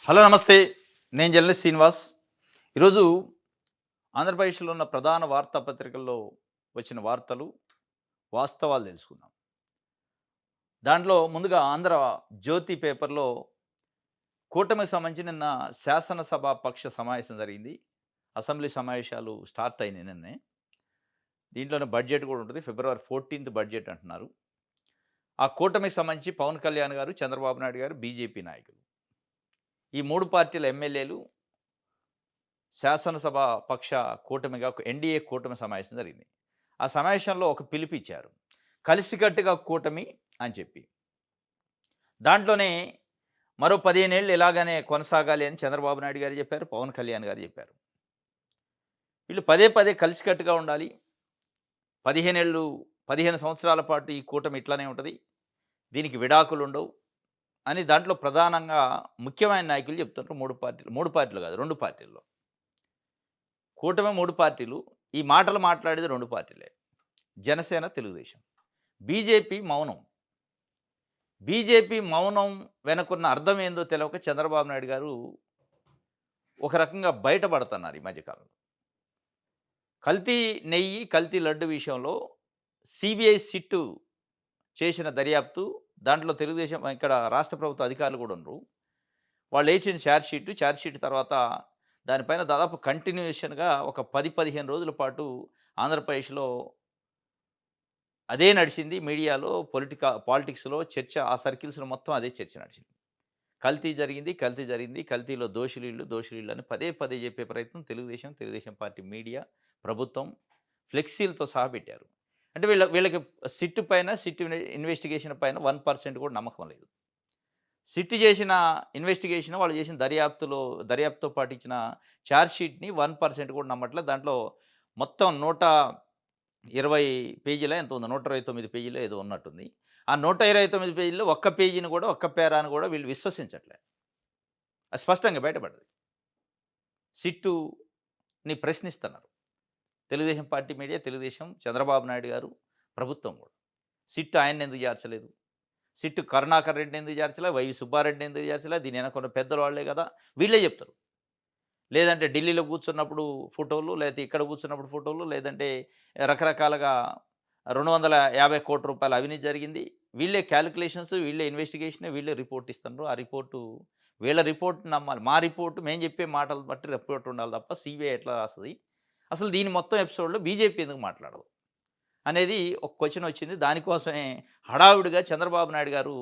Hello నమస్తే. నేను journalist Srinivas. ఈరోజు ఆంధ్రప్రదేశ్‌లో ఉన్న ప్రధాన వార్తాపత్రికల్లో వచ్చిన వార్తలు, వాస్తవాలు తెలుసుకుందాం. దాంట్లో ముందుగా ఆంధ్ర జ్యోతి పేపర్‌లో కూటమికి సంబంధించి నిన్న శాసనసభ పక్ష సమావేశం జరిగింది. అసెంబ్లీ సమావేశాలు స్టార్ట్ అయినాయి నిన్నే. దీంట్లోనే బడ్జెట్ కూడా ఉంటది. ఫిబ్రవరి 14థ్ బడ్జెట్ అంటున్నారు. ఆ కూటమికి సంబంధించి పవన్ కళ్యాణ్ గారు, చంద్రబాబు నాయుడు గారు, బీజేపీ నాయకులు. ఈ 3 పార్టీల ఎమ్మెల్యేలు శాసనసభ పక్ష కూటమిగా ఎన్‌డీఏ కూటమి సమావేశం జరిగింది. ఆ సమావేశంలో ఒక పిలుపిచ్చారు. కలిసికట్టుగా కూటమి అని చెప్పి. దాంట్లోనే మరో 15 ఏళ్ళు ఇలాగనే కొనసాగాలి అని చంద్రబాబు నాయుడు గారు చెప్పారు. పవన్ కళ్యాణ్ గారు చెప్పారు. వీళ్ళు పదే పదే కలిసికట్టుగా ఉండాలి. 15 ఏళ్ళు 15 సంవత్సరాల పాటు ఈ కూటమి ఇట్లానే ఉంటది. దీనికి విడాకులుండవు అని దాంట్లో ప్రధానంగా ముఖ్యమైన నాయకులు చెప్తున్నారు 3 పార్టీలు. 3 పార్టీలు కాదు 2 పార్టీల్లో. కూటమి 3 పార్టీలు. ఈ మాటలు మాట్లాడేది 2 పార్టీలే. జనసేన, తెలుగుదేశం. బీజేపీ మౌనం. బీజేపీ మౌనం వెనకున్న అర్థం ఏందో తెలవక చంద్రబాబు నాయుడు గారు ఒక రకంగా బయటపడుతున్నారు ఈ మధ్య కాలంలో. కల్తీ నెయ్యి, కల్తీ లడ్డు విషయంలో సీబీఐ సిట్టు చేసిన దర్యాప్తు, దాంట్లో తెలుగుదేశం ఇక్కడ రాష్ట్ర ప్రభుత్వ అధికారులు కూడా ఉన్నారు. వాళ్ళేసిన ఛార్జ్ షీట్ తర్వాత దానిపైన దాదాపు కంటిన్యూయేషన్‌గా ఒక 10, 15 రోజుల పాటు ఆంధ్రప్రదేశ్‌లో అదే నడిచింది. మీడియాలో, పాలిటిక్స్‌లో చర్చ ఆ సర్కిల్స్‌లో మొత్తం అదే చర్చ నడిచింది. కల్తీ జరిగింది, కల్తీ జరిగింది. కల్తీలో దోషులీళ్ళు, దోషులీళ్ళు అని పదే పదే చెప్పే ప్రయత్నం తెలుగుదేశం పార్టీ మీడియా, ప్రభుత్వం ఫ్లెక్సీలతో సహా పెట్టారు. అంటే వీళ్ళకి సిట్ ఇన్వెస్టిగేషన్ పైన 1% కూడా నమ్మకం లేదు. సిట్ చేసిన ఇన్వెస్టిగేషన్ వాళ్ళు చేసిన దర్యాప్తుతో పాటు ఇచ్చిన ఛార్జ్ షీట్‌ని 1% కూడా నమ్మట్లే. దాంట్లో మొత్తం 120 పేజీలో ఎంతో ఉంది. 129 పేజీలో ఏదో ఉన్నట్టుంది. ఆ 129 పేజీల్లో ఒక్క పేజీని కూడా, ఒక్క పేరాను కూడా వీళ్ళు విశ్వసించట్లే. అది స్పష్టంగా బయటపడ్డది. సిట్టుని ప్రశ్నిస్తున్నారు. తెలుగుదేశం పార్టీ మీడియా, తెలుగుదేశం, చంద్రబాబు నాయుడు గారు, ప్రభుత్వం కూడా. సిట్ ఆయన్నెందుకు చేర్చలేదు? సిట్ కరుణాకర్ రెడ్డిని ఎందుకు చేర్చలే? వైవి సుబ్బారెడ్డిని ఎందుకు చేర్చలే? దీని వెనక పెద్దలు వాళ్ళే కదా! వీళ్ళే చెప్తారు. లేదంటే ఢిల్లీలో కూర్చున్నప్పుడు ఫోటోలు, లేతే ఇక్కడ కూర్చున్నప్పుడు ఫోటోలు, లేదంటే రకరకాలుగా రూ. 250,00,00,000 అవినీతి జరిగింది. వీళ్ళే కాలిక్యులేషన్స్, వీళ్ళే ఇన్వెస్టిగేషన్, వీళ్ళే రిపోర్ట్ ఇస్తున్నారు. ఆ రిపోర్టు వీళ్ళ రిపోర్ట్ నమ్మాలి. మా రిపోర్ట్ మేము చెప్పే మాటలు బట్టి రిపోర్ట్ ఉండాలి తప్ప సీబీఐ ఎట్లా రాస్తది? అసలు దీని మొత్తం ఎపిసోడ్‌లో బీజేపీ ఎందుకు మాట్లాడదు? అనేది ఒక క్వెషన్ వచ్చింది. దానికోసమే హడావుడిగా చంద్రబాబు నాయుడు గారు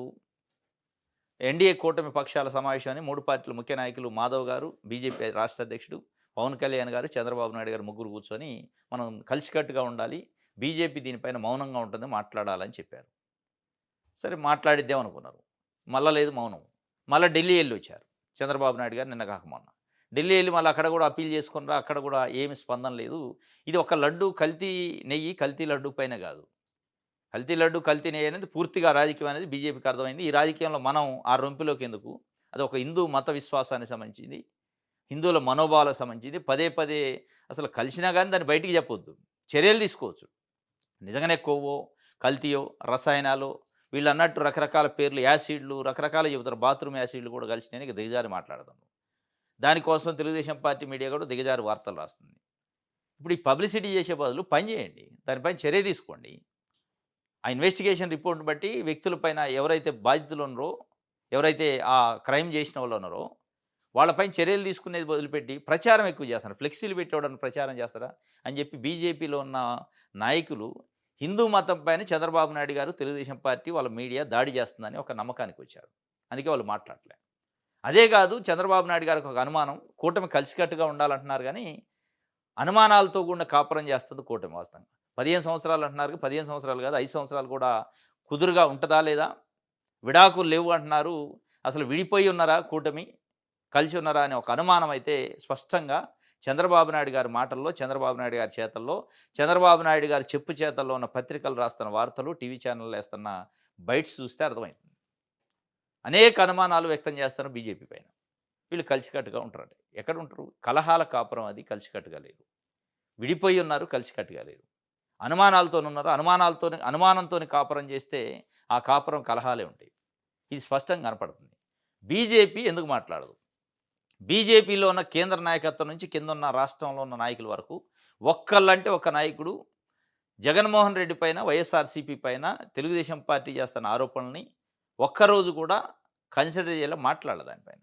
ఎన్డీఏ కూటమి పక్షాల సమావేశాన్ని 3 పార్టీల ముఖ్య నాయకులు మాధవ్ గారు, బీజేపీ రాష్ట్ర అధ్యక్షుడు, పవన్ కళ్యాణ్ గారు, చంద్రబాబు నాయుడు గారు ముగ్గురు కూర్చొని మనం కలిసికట్టుగా ఉండాలి. బీజేపీ దీనిపైన మౌనంగా ఉంటుంది. మాట్లాడాలని చెప్పారు. సరే మాట్లాడిద్దాం అనుకున్నారు. మళ్ళా లేదు మౌనం. మళ్ళా ఢిల్లీ ఎళ్ళొచ్చారు. చంద్రబాబు నాయుడు గారు నిన్న కాక మొన్న. ఢిల్లీ ఎళ్లి మళ్ళీ అక్కడ కూడా అప్పీల్ చేసుకున్నారు. అక్కడ కూడా ఏమి స్పందన లేదు. ఇది ఒక లడ్డు కల్తీ నెయ్యి, కల్తీ లడ్డు పైన కాదు. కల్తీ లడ్డు, కల్తీ నెయ్యి అనేది పూర్తిగా రాజకీయం అనేది బీజేపీకి అర్థమైంది. ఈ రాజకీయంలో మనం ఆ రొంపిలోకెందుకు? అది ఒక హిందూ మత విశ్వాసానికి సంబంధించింది. హిందువుల మనోభావాలకు సంబంధించింది. పదే పదే అసలు కలిసినా గాని దాన్ని బయటికి చెప్పొద్దు. చర్యలు తీసుకోవచ్చు. నిజంగానే కొవ్వో, కల్తీయో, రసాయనాలో వీళ్ళన్నట్టు రకరకాల పేర్లు యాసిడ్‌లు రకరకాలుగా చెబుతారు. బాత్రూమ్ యాసిడ్‌లు కూడా కలిసినాయని ఇక దిగజారి మాట్లాడతాను. దానికోసం తెలుగుదేశం పార్టీ మీడియా కూడా దిగజారి వార్తలు రాస్తుంది. ఇప్పుడు ఈ పబ్లిసిటీ చేసే బదులు పని చేయండి. దానిపైన చర్య తీసుకోండి. ఆ ఇన్వెస్టిగేషన్ రిపోర్ట్‌ని బట్టి వ్యక్తులపైన ఎవరైతే బాధితులున్నారో, ఎవరైతే ఆ క్రైమ్ చేసిన వాళ్ళున్నారో, వాళ్ళపైన చర్యలు తీసుకునేది వదిలిపెట్టి ప్రచారం ఎక్కువ చేస్తున్నారు. ఫ్లెక్సీలు పెట్టేవాడని ప్రచారం చేస్తారా? అని చెప్పి బీజేపీలో ఉన్న నాయకులు హిందూ మతం పైన చంద్రబాబు నాయుడు గారు, తెలుగుదేశం పార్టీ, వాళ్ళ మీడియా దాడి చేస్తుందని ఒక నమ్మకానికొచ్చారు. అందుకే వాళ్ళు మాట్లాడట్లే. అదే కాదు చంద్రబాబు నాయుడు గారికి ఒక అనుమానం. కూటమి కలిసికట్టుగా ఉండాలంటున్నారు గానీ, అనుమానాలతో కూడిన కాపురం చేస్తుంది కూటమి వాస్తవంగా. 15 సంవత్సరాలు అంటున్నారు. 15 సంవత్సరాలు కాదు 5 సంవత్సరాలు కూడా కుదురుగా ఉంటదా లేదా? విడాకులు లేవు అంటున్నారు. అసలు విడిపోయి ఉన్నారా కూటమి? కలిసి ఉన్నారా? అనే ఒక అనుమానం అయితే స్పష్టంగా చంద్రబాబు నాయుడు గారి మాటల్లో, చంద్రబాబు నాయుడు గారి చేతల్లో, చంద్రబాబు నాయుడు గారి చెప్పు చేతల్లో ఉన్న పత్రికలు రాస్తున్న వార్తలు, టీవీ ఛానెల్‌లో ఏస్తున్న బైట్స్ చూస్తే అర్థమైతుంది. అనేక అనుమానాలు వ్యక్తం చేస్తున్నారు బీజేపీ పైన. వీళ్ళు కలిసికట్టుగా ఉంటారట. ఎక్కడుంటరు? కలహాల కాపురం అది కలిసికట్టుగా లేదు. విడిపోయి ఉన్నారు, కలిసికట్టుగా లేరు. అనుమానాలతోనున్నారు. అనుమానంతోని కాపురం చేస్తే ఆ కాపురం కలహాలే ఉంటాయి. ఇది స్పష్టంగా కనపడుతుంది. బీజేపీ ఎందుకు మాట్లాడదు? బీజేపీలో ఉన్న కేంద్ర నాయకత్వం నుంచి కిందున్న రాష్ట్రంలో ఉన్న నాయకుల వరకు ఒక్కళ్ళంటే ఒక నాయకుడు జగన్మోహన్ రెడ్డి పైన, వైఎస్ఆర్‌సీపీ పైన తెలుగుదేశం పార్టీ చేస్తున్న ఆరోపణల్ని ఒక్కరోజు కూడా కన్సిడర్ చేయలే, మాట్లాడలే దానిపైన.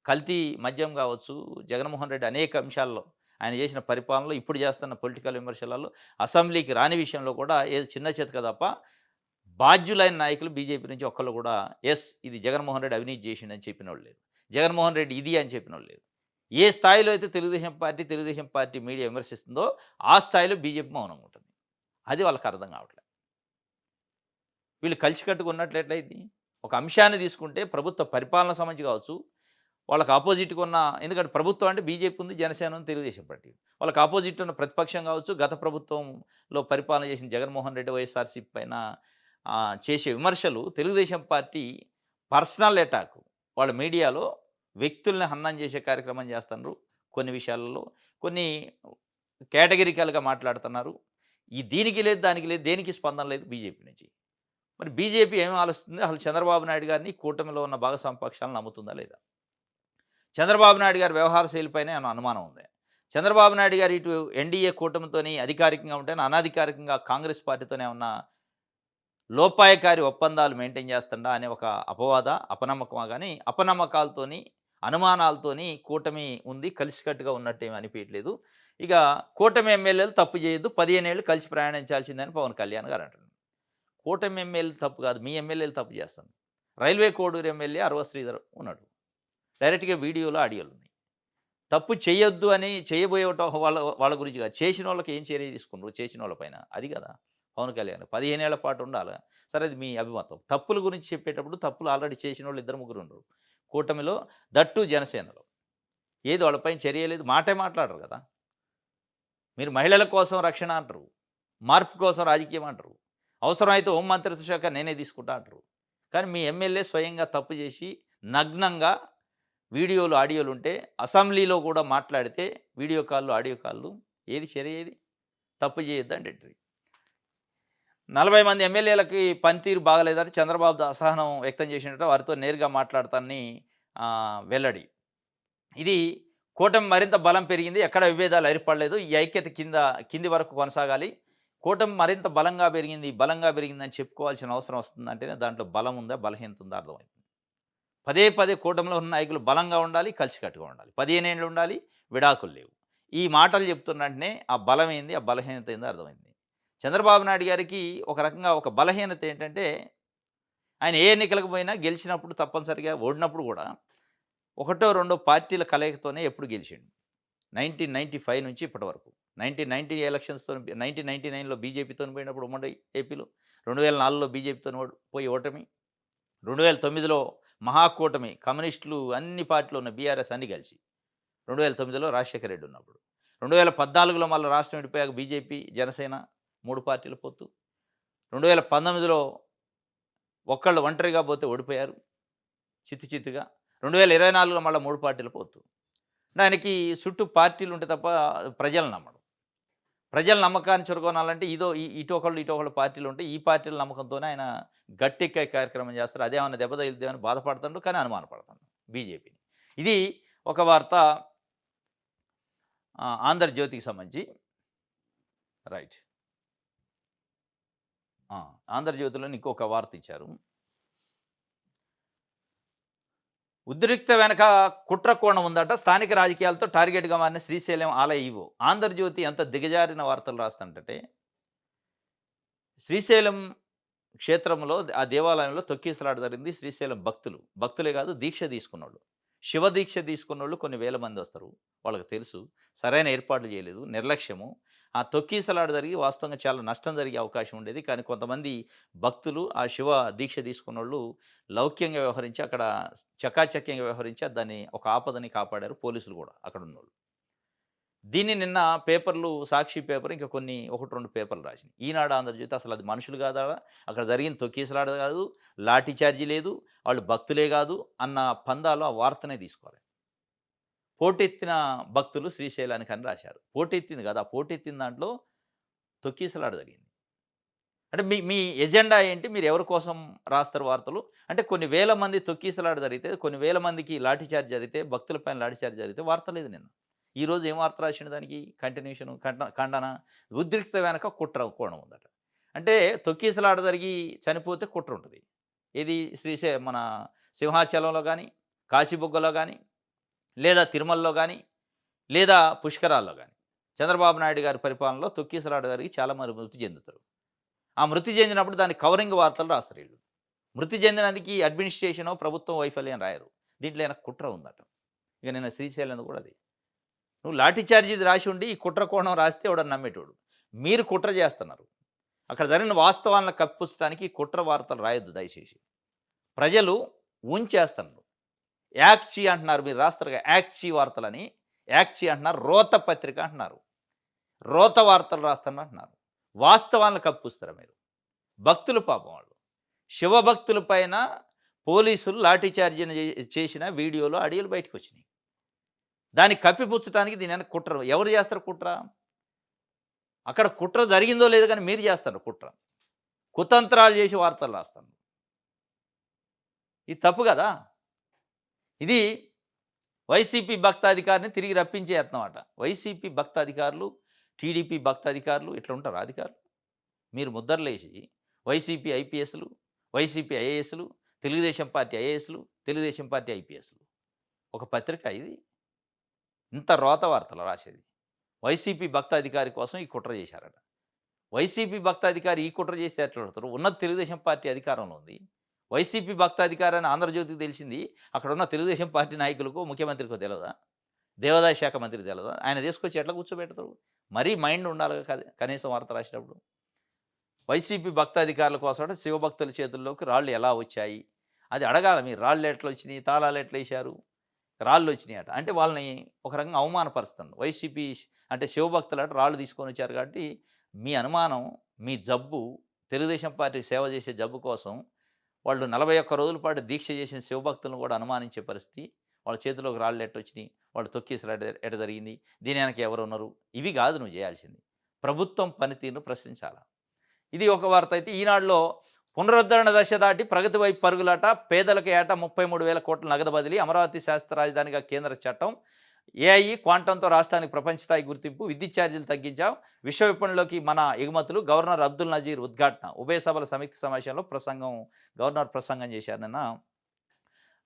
కల్తీ మద్యం కావచ్చు, జగన్మోహన్ రెడ్డి అనేక అంశాల్లో ఆయన చేసిన పరిపాలనలో, ఇప్పుడు చేస్తున్న పొలిటికల్ విమర్శలలో, అసెంబ్లీకి రాని విషయంలో కూడా ఏదో చిన్న చితక తప్ప బాధ్యులైన నాయకులు బీజేపీ నుంచి ఒక్కళ్ళు కూడా ఇది జగన్మోహన్ రెడ్డి అవినీతి చేసిండని చెప్పినోళ్ళు లేరు. జగన్మోహన్ రెడ్డి ఇది అని చెప్పినోళ్ళు లేరు. ఏ స్థాయిలో అయితే తెలుగుదేశం పార్టీ మీడియా విమర్శిస్తుందో ఆ స్థాయిలో బీజేపీ మౌనంగా ఉంటుంది. అది వాళ్ళకి అర్థం కావట్లేదు. వీళ్ళు కలిసికట్టుగా ఉన్నట్లు ఎట్లయింది? ఒక అంశాన్ని తీసుకుంటే ప్రభుత్వ పరిపాలన సంబంధించి కావచ్చు, వాళ్ళకి ఆపోజిట్‌గా ఉన్న, ఎందుకంటే ప్రభుత్వం అంటే బీజేపీ ఉంది, జనసేన ఉంది, తెలుగుదేశం పార్టీ. వాళ్ళకి ఆపోజిట్ ఉన్న ప్రతిపక్షం కావచ్చు, గత ప్రభుత్వంలో పరిపాలన చేసిన జగన్మోహన్ రెడ్డి, వైఎస్ఆర్‌సీపీ పైన చేసే విమర్శలు తెలుగుదేశం పార్టీ పర్సనల్ అటాక్. వాళ్ళ మీడియాలో వ్యక్తుల్ని హననం చేసే కార్యక్రమం చేస్తున్నారు. కొన్ని విషయాలలో కొన్ని కేటగిరికల్‌గా మాట్లాడుతున్నారు. దీనికి లేదు, దానికి లేదు, దేనికి స్పందన లేదు బీజేపీ నుంచి. మరి బీజేపీ ఏమి ఆలోచిస్తుంది? అసలు చంద్రబాబు నాయుడు గారిని, కూటమిలో ఉన్న భాగస్వామ్య పక్షాలను నమ్ముతుందా లేదా? చంద్రబాబు నాయుడు గారి వ్యవహార శైలిపైనే ఏమైనా అనుమానం ఉంది. చంద్రబాబు నాయుడు గారు ఇటు ఎన్డీఏ కూటమితోని అధికారికంగా ఉంటేనే, అనధికారికంగా కాంగ్రెస్ పార్టీతోనే ఉన్న లోపాయకారి ఒప్పందాలు మెయింటైన్ చేస్తుండా అనే ఒక అపనమ్మకమా గానీ, అపనమ్మకాలతోని, అనుమానాలతోని కూటమి ఉంది, కలిసికట్టుగా ఉన్నట్టేమి అనిపియట్లేదు. ఇక కూటమి ఎమ్మెల్యేలు తప్పు చేయొద్దు, 15 ఏళ్ళు కలిసి ప్రయాణించాల్సిందని పవన్ కళ్యాణ్ గారు అంటున్నారు. కూటమి ఎమ్మెల్యేలు తప్పు కాదు, మీ ఎమ్మెల్యేలు తప్పు చేస్తున్నారు. రైల్వే కోడూరు ఎమ్మెల్యే అరవ శ్రీధర్ ఉన్నాడు. డైరెక్ట్‌గా వీడియోలు, ఆడియోలున్నాయి. తప్పు చేయొద్దు అని చేయబోయేట వాళ్ళ వాళ్ళ గురించి కాదు. చేసినోళ్ళకి ఏం చర్య తీసుకున్నారు చేసినోళ్ళ పైన? అది కదా పవన్ కళ్యాణ్. 15 ఏళ్ల పాటు ఉండాలా? సరే, అది మీ అభిమతం. తప్పుల గురించి చెప్పేటప్పుడు తప్పులు ఆల్రెడీ చేసినోళ్ళు ఇద్దరు, ముగ్గురు ఉన్నారు. కూటమిలో, దట్టు జనసేనలో. ఏది వాళ్ళపైన చర్య లేదు. మాటే మాట్లాడరు కదా! మీరు మహిళల కోసం రక్షణ అంటారు. మార్పు కోసం రాజకీయం అంటారు. అవసరమైతే హోం మంత్రిత్వ శాఖ నేనే తీసుకుంటా అంటారు. కానీ మీ ఎమ్మెల్యే స్వయంగా తప్పు చేసి నగ్నంగా వీడియోలు, ఆడియోలు ఉంటే అసెంబ్లీలో కూడా మాట్లాడితే వీడియో కాల్లు, ఆడియో కాల్లు, ఏది చర్య ఏది? తప్పు చేయొద్దండి. 40 మంది ఎమ్మెల్యేలకి పనితీరు బాగలేదని చంద్రబాబు అసహనం వ్యక్తం చేసినట్టు వారితో నేరుగా మాట్లాడతానని వెల్లడి. ఇది కూటమి మరింత బలం పెరిగింది. ఎక్కడ విభేదాలు ఏర్పడలేదు. ఈ ఐక్యత కింది వరకు కొనసాగాలి. కూటమి మరింత బలంగా పెరిగిందని చెప్పుకోవాల్సిన అవసరం వస్తుందంటేనే దాంట్లో బలం ఉందా, బలహీనత ఉందా అర్థమవుతుంది. పదే పదే కూటమిలో ఉన్న నాయకులు బలంగా ఉండాలి, కలిసికట్టుగా ఉండాలి. 15 ఏళ్ళు ఉండాలి, విడాకులు లేవు. ఈ మాటలు చెప్తున్న వెంటనే ఆ బలం ఏంది, ఆ బలహీనత ఏందో అర్థమైంది. చంద్రబాబు నాయుడు గారికి ఒక రకంగా ఒక బలహీనత ఏంటంటే, ఆయన ఏ ఎన్నికలకు పోయినా గెలిచినప్పుడు తప్పనిసరిగా, ఓడినప్పుడు కూడా ఒకటో, రెండో పార్టీల కలయికతోనే ఎప్పుడు గెలిచిండు. 1995 నుంచి ఇప్పటి వరకు. 1990 ఎలక్షన్స్‌తో 1999లో బీజేపీతోని పోయినప్పుడు ఉమ్మడి ఏపీలో, 2004లో బీజేపీతోని పోయి ఓటమి, 2009లో మహాకూటమి కమ్యూనిస్టులు అన్ని పార్టీలు ఉన్న బీఆర్ఎస్ అన్నీ కలిసి, 2009లో రాజశేఖర రెడ్డి ఉన్నప్పుడు, 2014లో మళ్ళీ రాష్ట్రం విడిపోయాక బీజేపీ, జనసేన 3 పార్టీల పొత్తు, 2019లో ఒక్కళ్ళు ఒంటరిగా పోతే ఓడిపోయారు చిత్తుగా, 2024లో మళ్ళీ 3 పార్టీల పొత్తు. దానికి చుట్టూ పార్టీలు ఉంటే తప్ప ప్రజలను నమ్మడు. ప్రజల నమ్మకాన్ని చురగొనాలంటే ఇటొకళ్ళు పార్టీలు ఉంటే, ఈ పార్టీల నమ్మకంతోనే ఆయన గట్టెక్కే కార్యక్రమం చేస్తారు. అదేమన్నా దెబ్బ తగిలిద్దేమని బాధపడుతుండు, కానీ అనుమానపడుతుండు బీజేపీని. ఇది ఒక వార్త. 'ఆంధ్రజ్యోతి'కి సంబంధించి. రైట్. 'ఆంధ్రజ్యోతి'లోని ఇంకొక వార్త ఇచ్చారు. ఉద్రిక్త వెనక కుట్ర కోణం ఉందట. స్థానిక రాజకీయాలతో టార్గెట్‌గా మారిన శ్రీశైలం ఆలయ ఈవో. 'ఆంధ్రజ్యోతి' ఎంత దిగజారిన వార్తలు రాస్తుందంటే, శ్రీశైలం క్షేత్రంలో, ఆ దేవాలయంలో తొక్కిసలాట జరిగింది. శ్రీశైలం భక్తులే కాదు, దీక్ష తీసుకున్నోళ్ళు, శివ దీక్ష తీసుకున్నోళ్ళు కొన్ని వేల మంది వస్తారు. వాళ్ళకి తెలుసు సరైన ఏర్పాట్లు చేయలేదు, నిర్లక్ష్యము. ఆ తొక్కిసలాట జరిగి వాస్తవంగా చాలా నష్టం జరిగే అవకాశం ఉండేది. కానీ కొంతమంది భక్తులు, ఆ శివ దీక్ష తీసుకున్నోళ్ళు లౌక్యంగా వ్యవహరించి, అక్కడ చకాచక్యంగా వ్యవహరించి దాన్ని, ఒక ఆపదని కాపాడారు పోలీసులు కూడా అక్కడున్నోళ్ళు. దీన్ని నిన్న పేపర్లు, సాక్షి పేపర్, ఇంకా కొన్ని 1, 2 పేపర్లు రాసినాయి. ఈనాడు, ఆంధ్రజ్యోతి అసలు అది మనుషులు కాదా, అక్కడ జరిగిన తొక్కిసలాట కాదు, లాఠీ చార్జీ లేదు, వాళ్ళు భక్తులే కాదు అన్న పందాలో ఆ వార్తనే తీసుకోవాలి. పోటెత్తిన భక్తులు శ్రీశైలానికి అని రాశారు. పోటెత్తింది కాదు, ఆ పోటెత్తిన దాంట్లో తొక్కిసలాట జరిగింది. అంటే మీ మీ ఎజెండా ఏంటి? మీరు ఎవరి కోసం రాస్తారు వార్తలు? అంటే కొన్ని వేల మంది తొక్కిసలాట జరిగితే, కొన్ని వేల మందికి లాఠీ చార్జ్ జరిగితే, భక్తుల పైన లాఠీ చార్జ్ జరిగితే వార్త లేదు నిన్న. ఈరోజు ఏం వార్త రాసిండు దానికి? కంటిన్యూషన్ ఖండన, ఉద్రిక్తత వెనక కుట్ర కోణం ఉందట. అంటే తొక్కిసలాట జరిగి చనిపోతే కుట్ర ఉంటది. ఏది మన సింహాచలంలో గాని, కాశీబుగ్గలో గాని, లేదా తిరుమలలో గాని, లేదా పుష్కరాల్లో గాని. చంద్రబాబు నాయుడు గారి పరిపాలనలో తొక్కిసలాట జరిగి చాలా మంది మృతి చెందుతారు. ఆ మృతి చెందినప్పుడు దానికి కవరింగ్ వార్తలు రాస్తారు ఈళ్ళు. మృతి చెందినందుకి అడ్మినిస్ట్రేషనో, ప్రభుత్వం వైఫల్యం రాయరు. దీంట్లో ఏమైనా కుట్ర ఉందట. ఇక నిన్న శ్రీశైలంది కూడా అది. నువ్వు లాఠీ చార్జీది రాసి ఉండి, ఈ కుట్ర కోణం రాస్తే ఎవడన్నా నమ్మేటోడు. మీరు కుట్ర చేస్తున్నారు. అక్కడ జరిగిన వాస్తవాలను కప్పిపుచ్చడానికి ఈ కుట్ర వార్తలు రాయొద్దు దయచేసి. ప్రజలు ఊంచేస్తున్నారు. యాక్చి అంటున్నారు. మీరు రాస్తారుగా యాక్చి వార్తలని. యాక్చి అంటున్నారు. రోత పత్రిక అంటున్నారు. రోత వార్తలు రాస్తున్నా అంటున్నారు. వాస్తవాలను కప్పిపుస్తారు మీరు. భక్తులు పాపం వాళ్ళు. శివభక్తుల పైన పోలీసులు లాఠీ చార్జీని చేసిన వీడియోలు, ఆడియోలు బయటకొచ్చినాయి. దాన్ని కప్పిపుచ్చటానికి దీని వెనక కుట్ర. ఎవరు చేస్తారు కుట్ర? అక్కడ కుట్ర జరిగిందో లేదో కానీ మీరు చేస్తారు కుట్ర. కుతంత్రాలు చేసి వార్తలు రాస్తారు. ఇది తప్పు కదా! ఇది వైసీపీ భక్తాధికారిని తిరిగి రప్పించే యత్నం అట. వైసీపీ భక్తాధికారులు, టీడీపీ భక్తాధికారులు ఇట్లా ఉంటారు అధికారులు. మీరు ముద్రలేసి వైసీపీ ఐపీఎస్లు, వైసీపీ ఐఏఎస్లు, తెలుగుదేశం పార్టీ ఐఏఎస్లు, తెలుగుదేశం పార్టీ ఐపీఎస్లు. ఒక పత్రిక ఇది. ఇంత రోత వార్తలు రాసేది. వైసీపీ భక్తాధికారి కోసం ఈ కుట్ర చేశారట. వైసీపీ భక్తాధికారి ఈ కుట్ర చేస్తే ఎట్లా పడతారు? ఉన్నది తెలుగుదేశం పార్టీ అధికారంలో ఉంది. వైసీపీ భక్తాధికారి అని ఆంధ్రజ్యోతికి తెలిసింది. అక్కడ ఉన్న తెలుగుదేశం పార్టీ నాయకులకో, ముఖ్యమంత్రికో తెలవదా? దేవాదాయ శాఖ మంత్రికి తెలవదా? ఆయన తీసుకొచ్చి ఎట్లా కూర్చోబెడతారు? మరీ మైండ్ ఉండాలి కనీసం వార్త రాసేటప్పుడు. వైసీపీ భక్తాధికారుల కోసం శివభక్తుల చేతుల్లోకి రాళ్ళు ఎలా వచ్చాయి? అది అడగాల మీరు. రాళ్ళు ఎట్లా వచ్చినాయి? తాళాలు ఎట్లా వేశారు? రాళ్ళు వచ్చినాయట. అంటే వాళ్ళని ఒక రకంగా అవమానపరుస్తున్నారు. వైసీపీ అంటే శివభక్తులట రాళ్ళు తీసుకొని వచ్చారు కాబట్టి మీ అనుమానం, మీ జబ్బు తెలుగుదేశం పార్టీకి సేవ చేసే జబ్బు కోసం వాళ్ళు 41 రోజుల పాటు దీక్ష చేసిన శివభక్తులను కూడా అనుమానించే పరిస్థితి. వాళ్ళ చేతిలోకి రాళ్ళు ఎట్టొచ్చినాయి? వాళ్ళు తొక్కేసలాట ఎట జరిగింది? దీని వెనక ఎవరున్నారు? ఇవి కాదు నువ్వు చేయాల్సింది. ప్రభుత్వం పనితీరును ప్రశ్నించాలా. ఇది ఒక వార్త అయితే ఈనాడులో పునరుద్ధరణ దశ దాటి ప్రగతి వైపు పరుగులాట, పేదలకు ఏటా 33,000 కోట్ల నగదు బదిలీ, అమరావతి శాస్త్ర రాజధానిగా కేంద్ర చట్టం, ఏఐ క్వాంటంతో రాష్ట్రానికి ప్రపంచ స్థాయి గుర్తింపు, విద్యుత్ ఛార్జీలు తగ్గించాం, విశ్వ విపణిలోకి మన ఎగుమతులు, గవర్నర్ అబ్దుల్ నజీర్ ఉద్ఘాటన. ఉభయ సభల సంయుక్త సమావేశంలో గవర్నర్ ప్రసంగం చేశారు నిన్న.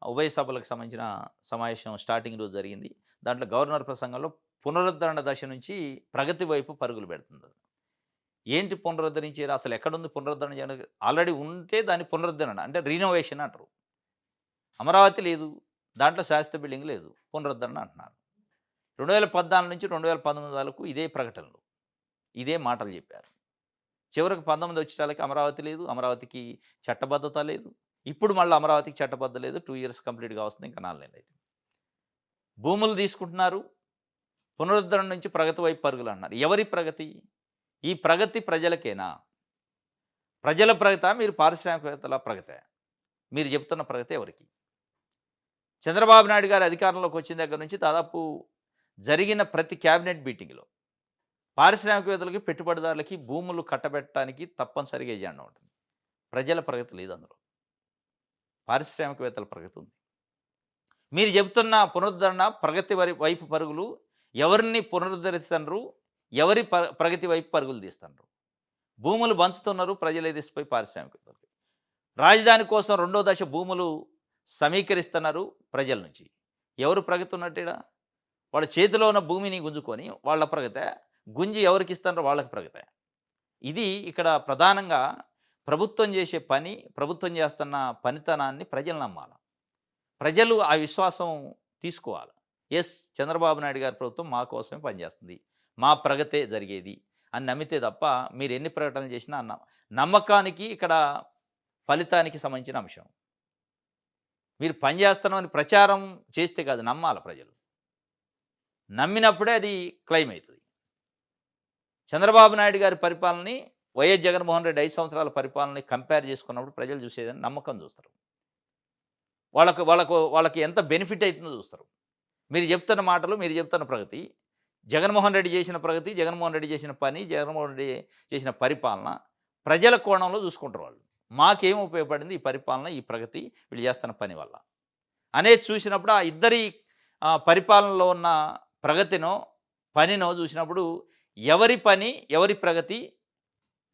ఉభయ సభలకు సంబంధించిన సమావేశం స్టార్టింగ్ రోజు జరిగింది. దాంట్లో గవర్నర్ ప్రసంగంలో పునరుద్ధరణ దశ నుంచి ప్రగతి వైపు పరుగులు పెడుతుంది. ఏంటి పునరుద్ధరించేది? అసలు ఎక్కడుంది పునరుద్ధరణ చేయడానికి? ఆల్రెడీ ఉంటే దాన్ని పునరుద్ధరణ అంటే రీనోవేషన్ అంటారు. అమరావతి లేదు, దాంట్లో శాశ్వత బిల్డింగ్ లేదు, పునరుద్ధరణ అంటున్నారు. 2014 నుంచి 2019 వరకు ఇదే ప్రకటనలు, ఇదే మాటలు చెప్పారు. చివరికి 19 వచ్చేటాలకి అమరావతి లేదు, అమరావతికి చట్టబద్ధత లేదు. ఇప్పుడు మళ్ళీ అమరావతికి చట్టబద్ధత లేదు. 2 ఇయర్స్ కంప్లీట్గా వస్తుంది, ఇంకా 4 నెలలు అయితే. భూములు తీసుకుంటున్నారు, పునరుద్ధరణ నుంచి ప్రగతి వైపు పరుగులు అంటున్నారు. ఎవరి ప్రగతి? ఈ ప్రగతి ప్రజలకేనా? ప్రజల ప్రగత, మీరు పారిశ్రామికవేత్తల ప్రగత? మీరు చెప్తున్న ప్రగతి ఎవరికి? చంద్రబాబు నాయుడు గారు అధికారంలోకి వచ్చిన దగ్గర నుంచి దాదాపు జరిగిన ప్రతి క్యాబినెట్ మీటింగ్లో పారిశ్రామికవేత్తలకి, పెట్టుబడిదారులకి భూములు కట్టబెట్టడానికి తప్పనిసరిగా ఎజెండా ఉంటుంది. ప్రజల ప్రగతి లేదు అందులో. పారిశ్రామికవేత్తల ప్రగతి ఉంది. మీరు చెబుతున్న పునరుద్ధరణ, ప్రగతి వైపు పరుగులు ఎవరిని పునరుద్ధరిస్తున్నారు? ఎవరి ప్రగతి వైపు పరుగులు తీస్తున్నారు? భూములు పంచుతున్నారు ప్రజలు ఎదిసిపోయి పారిశ్రామికవేత్తలకి. రాజధాని కోసం 2వ దశ భూములు సమీకరిస్తున్నారు ప్రజల నుంచి. ఎవరు ప్రగతి ఉన్నట్టేడ? వాళ్ళ చేతిలో ఉన్న భూమిని గుంజుకొని వాళ్ళ ప్రగతి, గుంజి ఎవరికి ఇస్తున్నారో వాళ్ళకి ప్రగతి. ఇది ఇక్కడ ప్రధానంగా ప్రభుత్వం చేసే పని, ప్రభుత్వం చేస్తున్న పనితనాన్ని ప్రజలు నమ్మాలి. ప్రజలు ఆ విశ్వాసం తీసుకోవాలి. చంద్రబాబు నాయుడు గారి ప్రభుత్వం మా కోసమే పనిచేస్తుంది, మా ప్రగతే జరిగేది అని నమ్మితే తప్ప మీరు ఎన్ని ప్రకటనలు చేసినా నమ్మకానికి ఇక్కడ ఫలితానికి సంబంధించిన అంశం. మీరు పనిచేస్తున్నామని ప్రచారం చేస్తే కాదు, నమ్మాలి ప్రజలు. నమ్మినప్పుడే అది క్లెయిమ్ అవుతుంది. చంద్రబాబు నాయుడు గారి పరిపాలనని వైఎస్ జగన్మోహన్ రెడ్డి 5 సంవత్సరాల పరిపాలనని కంపేర్ చేసుకున్నప్పుడు ప్రజలు చూసేదని నమ్మకం చూస్తారు. వాళ్ళకి ఎంత బెనిఫిట్ అవుతుందో చూస్తారు. మీరు చెప్తున్న మాటలు, మీరు చెప్తున్న ప్రగతి, జగన్మోహన్ రెడ్డి చేసిన ప్రగతి, జగన్మోహన్ రెడ్డి చేసిన పని, జగన్మోహన్ రెడ్డి చేసిన పరిపాలన ప్రజల కోణంలో చూసుకుంటారు వాళ్ళు. మాకేం ఉపయోగపడింది ఈ పరిపాలన, ఈ ప్రగతి వీళ్ళు చేస్తున్న పని వల్ల అనేది చూసినప్పుడు ఆ ఇద్దరి పరిపాలనలో ఉన్న ప్రగతినో, పనినో చూసినప్పుడు ఎవరి పని, ఎవరి ప్రగతి,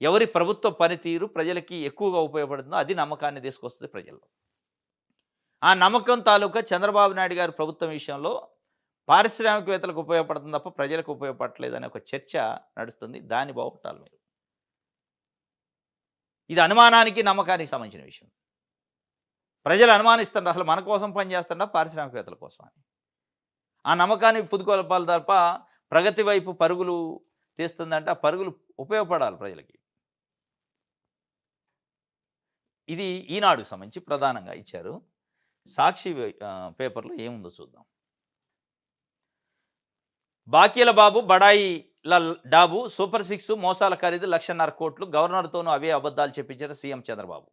ఎవరి ప్రభుత్వ పనితీరు ప్రజలకి ఎక్కువగా ఉపయోగపడుతుందో అది నమ్మకాన్ని తీసుకొస్తది ప్రజల్లో. ఆ నమ్మకం తాలూకా చంద్రబాబు నాయుడు గారి ప్రభుత్వం విషయంలో పారిశ్రామికవేత్తలకు ఉపయోగపడుతుంది తప్ప ప్రజలకు ఉపయోగపడట్లేదనే ఒక చర్చ నడుస్తుంది. దాన్ని బాగుపట్టాలి మీరు. ఇది అనుమానానికి, నమ్మకానికి సంబంధించిన విషయం. ప్రజలు అనుమానిస్తున్నారు అసలు మన కోసం పనిచేస్తుండా పారిశ్రామికవేత్తల కోసం అని. ఆ నమ్మకాన్ని పుదుకొల్పాలి తప్ప ప్రగతి వైపు పరుగులు తీస్తుందంటే ఆ పరుగులు ఉపయోగపడాలి ప్రజలకి. ఇది ఈనాడుకు సంబంధించి ప్రధానంగా ఇచ్చారు. సాక్షి పేపర్‌లో ఏముందో చూద్దాం. బాకీల బాబు బడాయిల డాబు సూపర్ సిక్స్ మోసాల ఖరీదు 1,50,000 కోట్లు గవర్నర్‌తోనూ అవే అబద్ధాలు చెప్పించారు సీఎం చంద్రబాబు.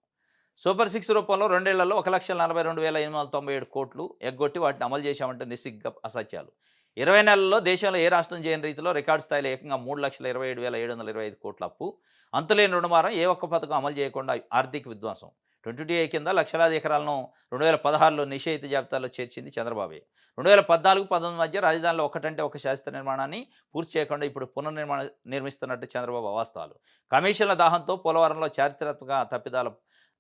సూపర్ సిక్స్ రూపంలో 2 ఏళ్లలో 1,42,897 కోట్లు ఎగ్గొట్టి వాటిని అమలు చేశామంటే నిస్సిగ్గు అసత్యాలు. 20 నెలల్లో దేశంలో ఏ రాష్ట్రం చేయని రీతిలో రికార్డు స్థాయిలో ఏకంగా 3,27,725 కోట్ల అప్పు. అంతులేని రుణభారం ఏ ఒక్క పథకం అమలు చేయకుండా ఆర్థిక విధ్వంసం. 22A కింద లక్షలాది ఎకరాలను 2016లో నిషేధిత జాబితాలో చేర్చింది చంద్రబాబే. 2014-19 మధ్య రాజధానిలో ఒకటంటే ఒక శాశ్వత నిర్మాణాన్ని పూర్తి చేయకుండా ఇప్పుడు నిర్మిస్తున్నట్టు చంద్రబాబు వాస్తవాలు. కమిషన్ల దాహంతో పోలవరంలో చారిత్రాత్మక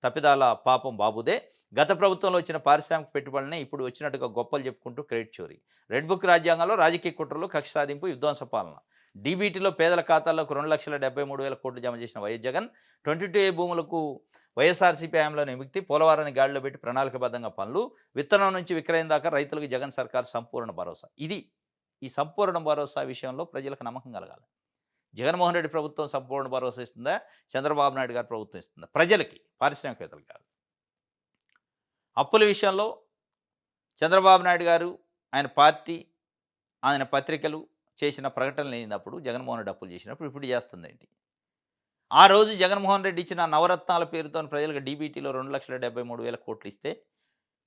తప్పిదాల పాపం బాబుదే. గత ప్రభుత్వంలో వచ్చిన పారిశ్రామిక పెట్టుబడులని ఇప్పుడు వచ్చినట్టుగా గొప్పలు చెప్పుకుంటూ క్రెడిట్ చోరీ. రెడ్ బుక్ రాజ్యాంగంలో రాజకీయ కుట్రలు, కక్ష సాధింపు, విధ్వంస పాలన. డీబీటీలో పేదల ఖాతాల్లోకి 2,73,000 కోట్లు జమ చేసిన వైఎస్ జగన్. 22A భూములకు వైఎస్ఆర్సీపీ హయాంలోని విముక్తి. పోలవరాన్ని గాడిలో పెట్టి ప్రణాళికబద్ధంగా పనులు. విత్తనం నుంచి విక్రయం దాకా రైతులకు జగన్ సర్కార్ సంపూర్ణ భరోసా. ఈ సంపూర్ణ భరోసా విషయంలో ప్రజలకు నమ్మకం కలగాలి. జగన్మోహన్ రెడ్డి ప్రభుత్వం సంపూర్ణ భరోసా ఇస్తుందా, చంద్రబాబు నాయుడు గారి ప్రభుత్వం ఇస్తుందా? ప్రజలకి, పారిశ్రామికవేత్తలకు కాదు. అప్పుల విషయంలో చంద్రబాబు నాయుడు గారు, ఆయన పార్టీ, ఆయన పత్రికలు చేసిన ప్రకటనలు లేనప్పుడు జగన్మోహన్ రెడ్డి అప్పులు చేసినప్పుడు ఇప్పుడు చేస్తుందేంటి? ఆ రోజు జగన్మోహన్ రెడ్డి ఇచ్చిన నవరత్నాల పేరుతో ప్రజలకు డీబీటీలో 2,73,000 కోట్లు ఇస్తే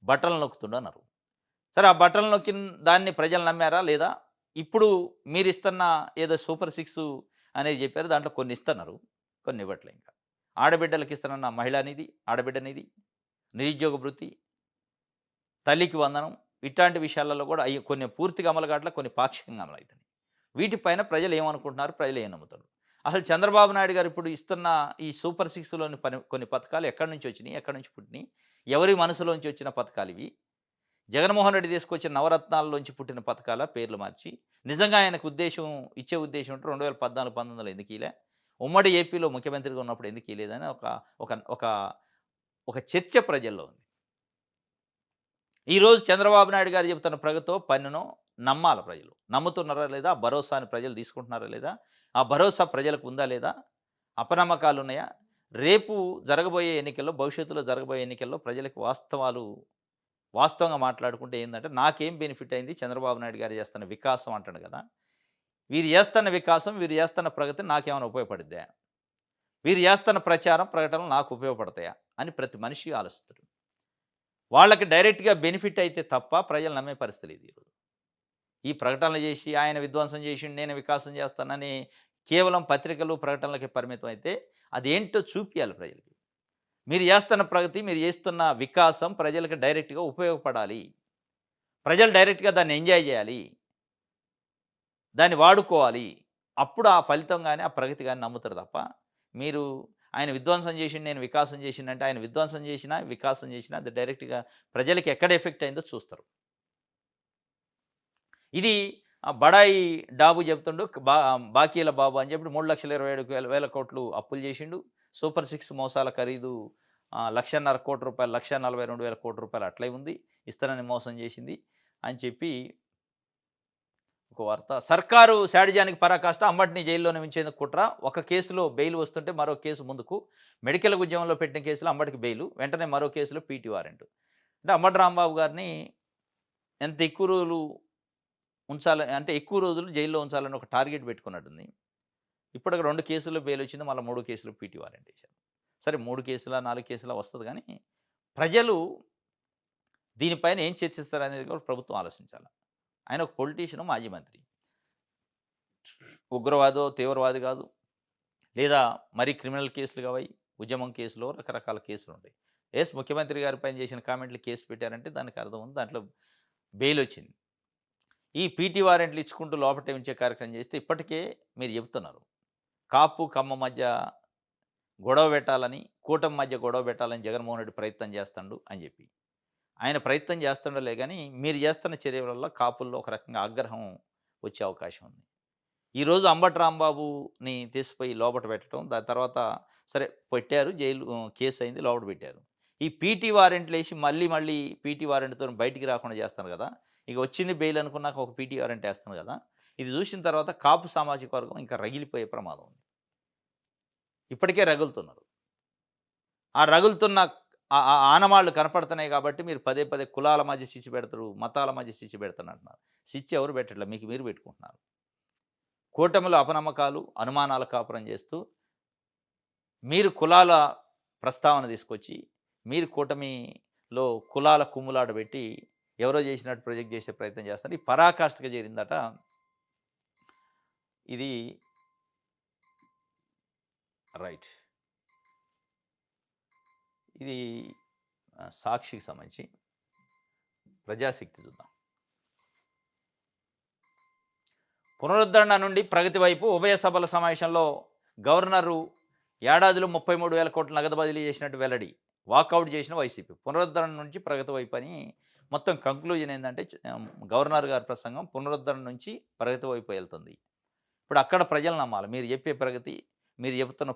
బట్టలు నొక్కుతుండన్నారు. సరే, ఆ బట్టలు నొక్కిన దాన్ని ప్రజలు నమ్మారా లేదా? ఇప్పుడు మీరు ఇస్తున్న ఏదో సూపర్ సిక్స్ అనేది చెప్పారు, దాంట్లో కొన్ని ఇస్తున్నారు, కొన్ని ఇవ్వట్లే. ఇంకా ఆడబిడ్డలకు ఇస్తున్న మహిళా నిధి, ఆడబిడ్డ నిధి, నిరుద్యోగ భృతి, తల్లికి వందనం, ఇట్లాంటి విషయాలలో కూడా అవి కొన్ని పూర్తిగా అమలు కావట్లే, కొన్ని పాక్షికంగా అమలు అవుతున్నాయి. వీటిపైన ప్రజలు ఏమనుకుంటున్నారు, ప్రజలు ఏం నమ్ముతారు? అసలు చంద్రబాబు నాయుడు గారు ఇప్పుడు ఇస్తున్న ఈ సూపర్ సిక్స్లోని కొన్ని పథకాలు ఎక్కడి నుంచి వచ్చినాయి, ఎక్కడి నుంచి పుట్టినాయి, ఎవరి మనసులోంచి వచ్చిన పథకాలు ఇవి? జగన్మోహన్ రెడ్డి తీసుకొచ్చిన నవరత్నాల్లోంచి పుట్టిన పథకాల పేర్లు మార్చి నిజంగా ఆయనకు ఇచ్చే ఉద్దేశం ఉంటే 2014-19లో ఎందుకు ఇలే, ఉమ్మడి ఏపీలో ముఖ్యమంత్రిగా ఉన్నప్పుడు ఎందుకు ఇలేదని ఒక ఒక ఒక ఒక చర్చ ప్రజల్లో ఉంది. ఈరోజు చంద్రబాబు నాయుడు గారు చెబుతున్న ప్రగతో పన్నునో నమ్మాలి ప్రజలు. నమ్ముతున్నారా లేదా? భరోసాని ప్రజలు తీసుకుంటున్నారా లేదా? ఆ భరోసా ప్రజలకు ఉందా లేదా? అపనమ్మకాలు ఉన్నాయా? రేపు జరగబోయే ఎన్నికల్లో, భవిష్యత్తులో జరగబోయే ఎన్నికల్లో ప్రజలకు వాస్తవంగా మాట్లాడుకుంటే ఏందంటే, నాకేం బెనిఫిట్ అయింది చంద్రబాబు నాయుడు గారు చేస్తున్న వికాసం అంటాడు కదా. వీరు చేస్తున్న వికాసం, వీరు చేస్తున్న ప్రగతి నాకేమైనా ఉపయోగపడిద్దా? వీరు చేస్తున్న ప్రచారం, ప్రకటనలు నాకు ఉపయోగపడతాయా అని ప్రతి మనిషి ఆలోచిస్తాడు. వాళ్ళకి డైరెక్ట్‌గా బెనిఫిట్ అయితే తప్ప ప్రజలు నమ్మే పరిస్థితి లేదు ఈరోజు. ఈ ప్రకటనలు చేసి, ఆయన విధ్వంసం చేసిండు, నేను వికాసం చేస్తానని కేవలం పత్రికలు, ప్రకటనలకి పరిమితం అయితే అదేంటో చూపియాలి ప్రజలకి. మీరు చేస్తున్న ప్రగతి, మీరు చేస్తున్న వికాసం ప్రజలకు డైరెక్ట్‌గా ఉపయోగపడాలి. ప్రజలు డైరెక్ట్‌గా దాన్ని ఎంజాయ్ చేయాలి. దాన్ని వాడుకోవాలి. అప్పుడు ఆ ఫలితం గాని, ఆ ప్రగతి గాని నమ్ముతారు తప్ప, మీరు ఆయన విధ్వంసం చేసిండు, నేను వికాసం చేసిండంటే, ఆయన విధ్వంసం చేసినా, వికాసం చేసినా అది డైరెక్ట్‌గా ప్రజలకి ఎక్కడ ఎఫెక్ట్ అయిందో చూస్తారు. ఇది బడాయి డాబు చెప్తుండు. బాకీల బాబు అని చెప్పి 3,27,000 కోట్లు అప్పులు చేసిండు. సూపర్ సిక్స్ మోసాల ఖరీదు 1,50,000 కోట్ల రూపాయలు, 1,42,000 కోట్ల రూపాయలు అట్లే ఉంది. ఇస్తానని మోసం చేసింది అని చెప్పి ఒక వార్త. సర్కారు శాడిజానికి పరాకాష్ట, అంబటిని జైల్లోనే ఉంచేందుకు కుట్ర. ఒక కేసులో బెయిల్ వస్తుంటే మరో కేసు ముందుకు. మెడికల్ ఉద్యమంలో పెట్టిన కేసులో అంబటికి బెయిలు, వెంటనే మరో కేసులో పీటీ వారెంట్. అంటే అంబటి రాంబాబు గారిని ఎంత ఎక్కువ రోజులు అంటే ఎక్కువ రోజులు జైల్లో ఉంచాలని ఒక టార్గెట్ పెట్టుకున్నట్టుంది. ఇప్పటికి 2 కేసుల్లో బెయిల్ వచ్చింది, మళ్ళీ 3 కేసులు పీటీ వారెంట్ వేశారు. సరే, 3 కేసులా, 4 కేసులా వస్తుంది కానీ ప్రజలు దీనిపైన ఏం చర్చిస్తారనేది కూడా ప్రభుత్వం ఆలోచించాలి. ఆయన ఒక పొలిటీషియను, మాజీ మంత్రి. ఉగ్రవాదో, తీవ్రవాది కాదు, లేదా మరీ క్రిమినల్ కేసులు కావయి, ఉద్యమం కేసులో రకరకాల కేసులు ఉంటాయి. ముఖ్యమంత్రి గారి పైన చేసిన కామెంట్లు కేసు పెట్టారంటే దానికి అర్థం ఉంది. దాంట్లో బెయిల్ వచ్చింది. ఈ పీటీ వారెంట్లు ఇచ్చుకుంటూ లోపటే ఉంచే కార్యక్రమం చేస్తే ఇప్పటికే మీరు చెప్తున్నారు. కాపు, కమ్మ మధ్య గొడవ పెట్టాలని, కూటమి మధ్య గొడవ పెట్టాలని జగన్మోహన్ రెడ్డి ప్రయత్నం చేస్తాడు అని చెప్పి. ఆయన ప్రయత్నం చేస్తుండలే గానీ, మీరు చేస్తున్న చర్య వల్ల కాపుల్లో ఒక రకంగా ఆగ్రహం వచ్చే అవకాశం ఉంది. ఈరోజు అంబటి రాంబాబుని తీసిపోయి లోపట పెట్టడం, దాని తర్వాత సరే పెట్టారు. కేసు అయింది. లోపట పెట్టారు. ఈ పీటీ వారెంట్‌లేసి మళ్ళీ మళ్ళీ పీటీ వారెంట్‌తోని బయటికి రాకుండా చేస్తున్నారు గదా! ఇక వచ్చింది బెయిల్ అనుకున్నాక ఒక పీటీ వారెంట్ ఏస్తున్నారు గదా! ఇది చూసిన తర్వాత కాపు సామాజిక వర్గం ఇంకా రగిలిపోయే ప్రమాదం ఉంది. ఇప్పటికే రగులుతున్నారు. ఆ రగులుతున్న ఆనవాళ్ళు కనపడుతున్నాయి కాబట్టి మీరు పదే పదే కులాల మధ్య చిచ్చు పెడతారు, మతాల మధ్య చిచ్చు పెడతానంటున్నారు. చిచ్చు ఎవరు పెట్టట్లే. మీకు మీరు పెట్టుకుంటున్నారు. కూటమిలో అపనమ్మకాలు, అనుమానాల కాపురం చేస్తూ మీరు కులాల ప్రస్తావన తీసుకొచ్చి, మీరు కూటమిలో కులాల కుమ్ములాట పెట్టి ఎవరో చేసినట్టు ప్రొజెక్ట్ చేసే ప్రయత్నం చేస్తారు. ఈ పరాకాష్ఠగా చేరిందట. ఇది రైట్. ఇది సాక్షికి సంబంధించి ప్రజాశక్తి చూద్దాం. పునరుద్ధరణ నుండి ప్రగతి వైపు ఉభయ సభల సమావేశంలో గవర్నరు ఏడాదిలో 33,000 కోట్ల నగదు బదిలీ చేసినట్టు వెల్లడి. వాకౌట్ చేసిన వైసీపీ. పునరుద్ధరణ నుంచి ప్రగతి వైపు అని మొత్తం కంక్లూజన్ ఏంటంటే గవర్నర్ గారి ప్రసంగం పునరుద్ధరణ నుంచి ప్రగతి వైపు వెళ్తుంది. ఇప్పుడు అక్కడ ప్రజలు నమ్మాలి. మీరు చెప్పే ప్రగతి, మీరు చెబుతున్న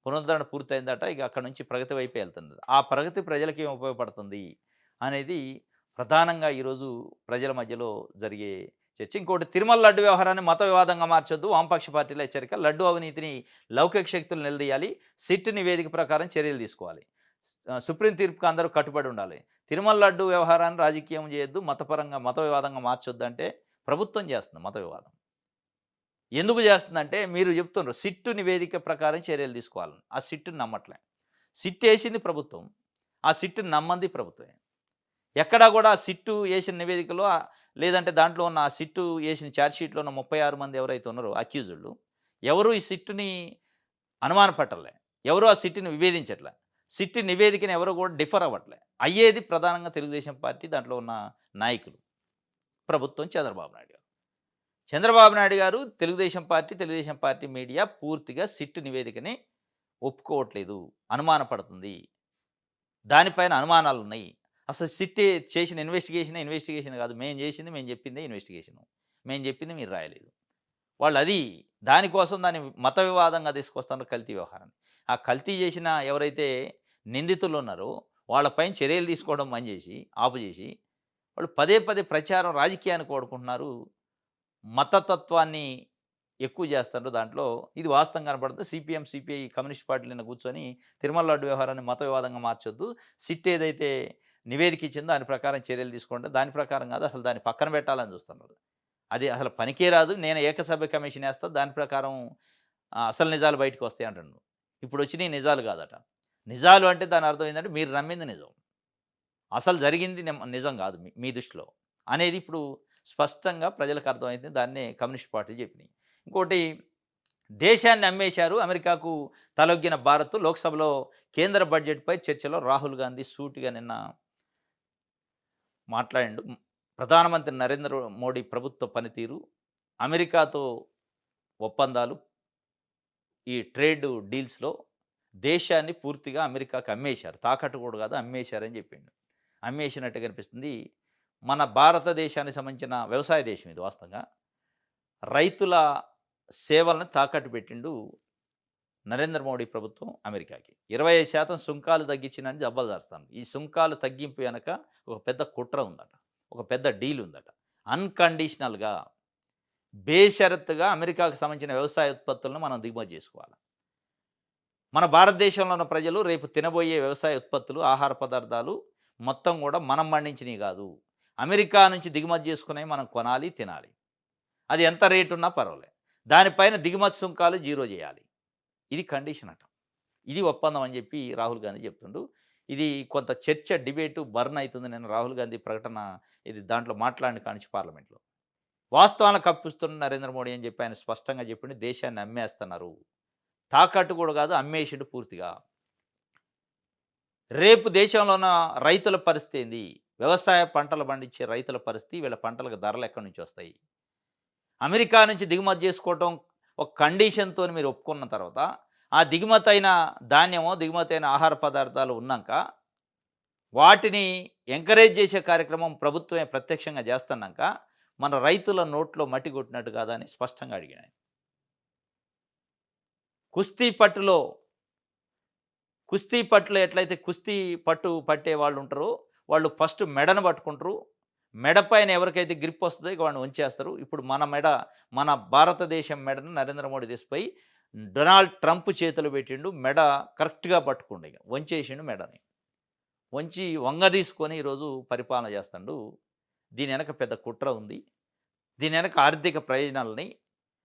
పునరుద్ధరణ పూర్తయిందట. ఇక అక్కడ నుంచి ప్రగతి వైపే వెళ్తుంది. ఆ ప్రగతి ప్రజలకి ఏం ఉపయోగపడుతుంది అనేది ప్రధానంగా ఈరోజు ప్రజల మధ్యలో జరిగే చర్చ. ఇంకోటి, తిరుమల లడ్డు వ్యవహారాన్ని మత వివాదంగా మార్చొద్దు. వామపక్ష పార్టీల హెచ్చరిక. లడ్డు అవినీతిని లౌకిక శక్తులు నిలదీయాలి. సిట్ నివేదిక ప్రకారం చర్యలు తీసుకోవాలి. సుప్రీం తీర్పుకు అందరూ కట్టుబడి ఉండాలి. తిరుమల లడ్డు వ్యవహారాన్ని రాజకీయం చేయొద్దు, మత వివాదంగా మార్చొద్దు అంటే ప్రభుత్వం చేస్తుంది మత వివాదం. ఎందుకు చేస్తుందంటే మీరు చెప్తున్నారు సిట్టు నివేదిక ప్రకారం చర్యలు తీసుకోవాలని. ఆ సిట్టుని నమ్మట్లే. సిట్ వేసింది ప్రభుత్వం. ఆ సిట్టుని నమ్మంది ప్రభుత్వమే. ఎక్కడా కూడా సిట్టు వేసిన నివేదికలో లేదంటే దాంట్లో ఉన్న ఆ సిట్టు వేసిన ఛార్జ్‌షీట్‌లో ఉన్న 36 మంది ఎవరైతే ఉన్నారో అక్యూజ్డ్‌లు, ఎవరు ఈ సిట్టుని అనుమానపట్టలే. ఎవరు ఆ సిట్టుని విభేదించట్లే. సిట్టు నివేదికని ఎవరు కూడా డిఫర్ అవ్వట్లే. అయ్యేది ప్రధానంగా తెలుగుదేశం పార్టీ, దాంట్లో ఉన్న నాయకులు, ప్రభుత్వం, చంద్రబాబు నాయుడు గారు. చంద్రబాబు నాయుడు గారు, తెలుగుదేశం పార్టీ మీడియా పూర్తిగా సిట్టు నివేదికని ఒప్పుకోవట్లేదు. అనుమానపడుతుంది. దానిపైన అనుమానాలున్నాయి. అసలు సిట్ చేసిన ఇన్వెస్టిగేషన్ కాదు. మేము చెప్పిందే ఇన్వెస్టిగేషను. మేము చెప్పింది మీరు రాయలేదు. వాళ్ళు దానికోసం దాన్ని మత వివాదంగా తీసుకొస్తున్నారు కల్తీ వ్యవహారాన్ని. ఆ కల్తీ చేసిన ఎవరైతే నిందితులున్నారో వాళ్ళపైన చర్యలు తీసుకోవడం ఆపుజేసి వాళ్ళు పదే పదే ప్రచారం, రాజకీయానికి వాడుకుంటున్నారు. మతతత్వాన్ని ఎక్కువ చేస్తారు దాంట్లో. ఇది వాస్తవం కనపడుతుంది. సిపిఎం, సిపిఐ, కమ్యూనిస్ట్ పార్టీలు నిన్న కూర్చొని తిరుమల లడ్డు వ్యవహారాన్ని మత వివాదంగా మార్చొద్దు. సిట్ ఏదైతే నివేదిక ఇచ్చిందో దాని ప్రకారం చర్యలు తీసుకోండి. దాని ప్రకారం కాదు, అసలు దాన్ని పక్కన పెట్టాలని చూస్తున్నారు. అది అసలు పనికే రాదు. నేను ఏకసభ్య కమిషన్ ఏస్తా. దాని ప్రకారం అసలు నిజాలు బయటకు వస్తాయి అంటుండు. ఇప్పుడు వచ్చినయి నిజాలు కాదట. నిజాలు అంటే దాని అర్థం ఏంటంటే మీరు నమ్మింది నిజం. అసలు జరిగింది నిజం కాదు మీ దృష్టిలో అనేది ఇప్పుడు స్పష్టంగా ప్రజలకు అర్థమైంది. దాన్నే కమ్యూనిస్ట్ పార్టీలు చెప్పినాయి. ఇంకోటి, దేశాన్ని అమ్మేశారు. అమెరికాకు తలొగ్గిన భారత్. లోక్సభలో కేంద్ర బడ్జెట్‌పై చర్చలో రాహుల్ గాంధీ సూటిగా నిన్న మాట్లాడిండు. ప్రధానమంత్రి నరేంద్ర మోడీ ప్రభుత్వ పనితీరు, అమెరికాతో ఒప్పందాలు, ఈ ట్రేడ్ డీల్స్‌లో దేశాన్ని పూర్తిగా అమెరికాకి అమ్మేశారు. తాకట్టు కూడా కాదు, అమ్మేశారని చెప్పిండు. అమ్మేసినట్టు కనిపిస్తుంది. మన భారతదేశానికి సంబంధించిన వ్యవసాయ దేశం ఇది వాస్తవంగా. రైతుల సేవలను తాకట్టు పెట్టిండు నరేంద్ర మోడీ ప్రభుత్వం అమెరికాకి. 25% సుంకాలు తగ్గించిందని జబ్బలు. ఈ సుంకాలు తగ్గింపు వెనక ఒక పెద్ద కుట్ర ఉందట. ఒక పెద్ద డీల్ ఉందట. అన్‌కండిషనల్‌గా, బేషరతుగా అమెరికాకు సంబంధించిన వ్యవసాయ ఉత్పత్తులను మనం దిగుమతి చేసుకోవాలి. మన భారతదేశంలో ఉన్న ప్రజలు రేపు తినబోయే వ్యవసాయ ఉత్పత్తులు, ఆహార పదార్థాలు మొత్తం కూడా మనం పండించినవి కాదు. అమెరికా నుంచి దిగుమతి చేసుకునేవి మనం కొనాలి, తినాలి. అది ఎంత రేటు ఉన్నా పర్వాలేదు. దానిపైన దిగుమతి సుంకాలు జీరో చేయాలి. ఇది కండిషన్ అట. ఇది ఒప్పందం అని చెప్పి రాహుల్ గాంధీ చెప్తుండు. ఇది కొంత చర్చ, డిబేటు బర్న్ అవుతుంది. నేను రాహుల్ గాంధీ ప్రకటన ఇది దాంట్లో మాట్లాడిన కానించి పార్లమెంట్‌లో. వాస్తవాలను కప్పిస్తున్న నరేంద్ర మోడీ అని చెప్పి ఆయన స్పష్టంగా చెప్పిండు. దేశాన్ని అమ్మేస్తున్నారు. తాకట్టు కూడా కాదు, అమ్మేసిండు పూర్తిగా. రేపు దేశంలో ఉన్న రైతుల పరిస్థితి ఏంది? వ్యవసాయ పంటలు పండించే రైతుల పరిస్థితి, వీళ్ళ పంటలకు ధరలు ఎక్కడి నుంచి వస్తాయి? అమెరికా నుంచి దిగుమతి చేసుకోవటం ఒక కండిషన్‌తోని మీరు ఒప్పుకున్న తర్వాత, ఆ దిగుమతైన ధాన్యమో, దిగుమతైన ఆహార పదార్థాలు ఉన్నాంక, వాటిని ఎంకరేజ్ చేసే కార్యక్రమం ప్రభుత్వమే ప్రత్యక్షంగా చేస్తన్నాంక, మన రైతుల నోట్లో మట్టి కొట్టినట్టు కాదా అని స్పష్టంగా అడిగాను. కుస్తీ పట్టులో కుస్తీ పట్టులో ఎట్లయితే కుస్తీ పట్టు పట్టే వాళ్ళుంటారో, వాళ్ళు ఫస్ట్ మెడను పట్టుకుంటారు. మెడ పైన ఎవరికైతే గ్రిప్ వస్తదో ఇక వాడిని వంచేస్తారు. ఇప్పుడు మన మెడ, మన భారతదేశం మెడను నరేంద్ర మోడీ తీసుకుపోయి డొనాల్డ్ ట్రంప్ చేతిలో పెట్టిండు. మెడ కరెక్ట్‌గా పట్టుకుండు ఇగ. వంచేసిండు మెడని. వంచి వంగదీసుకొని ఈరోజు పరిపాలన చేస్తాండు. దీని వెనక పెద్ద కుట్ర ఉంది. దీని వెనక ఆర్థిక ప్రయోజనాలని,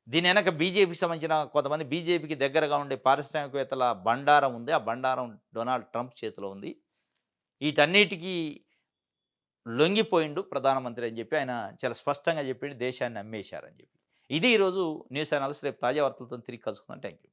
దీని వెనక బీజేపీకి సంబంధించిన కొంతమంది బీజేపీకి దగ్గరగా ఉండే పారిశ్రామికవేత్తల బండారం ఉంది. ఆ బండారం డొనాల్డ్ ట్రంప్ చేతిలో ఉంది. ఈటన్నిటికి లొంగిపోయిండు ప్రధానమంత్రి అని చెప్పి ఆయన చాలా స్పష్టంగా చెప్పిండు. దేశాన్ని అమ్మేశారని చెప్పి. ఇది ఈరోజు న్యూస్ అనాలిసిస్. రేపు తాజా వార్తలతో తిరిగి కలుసుకుందాం. Thank you.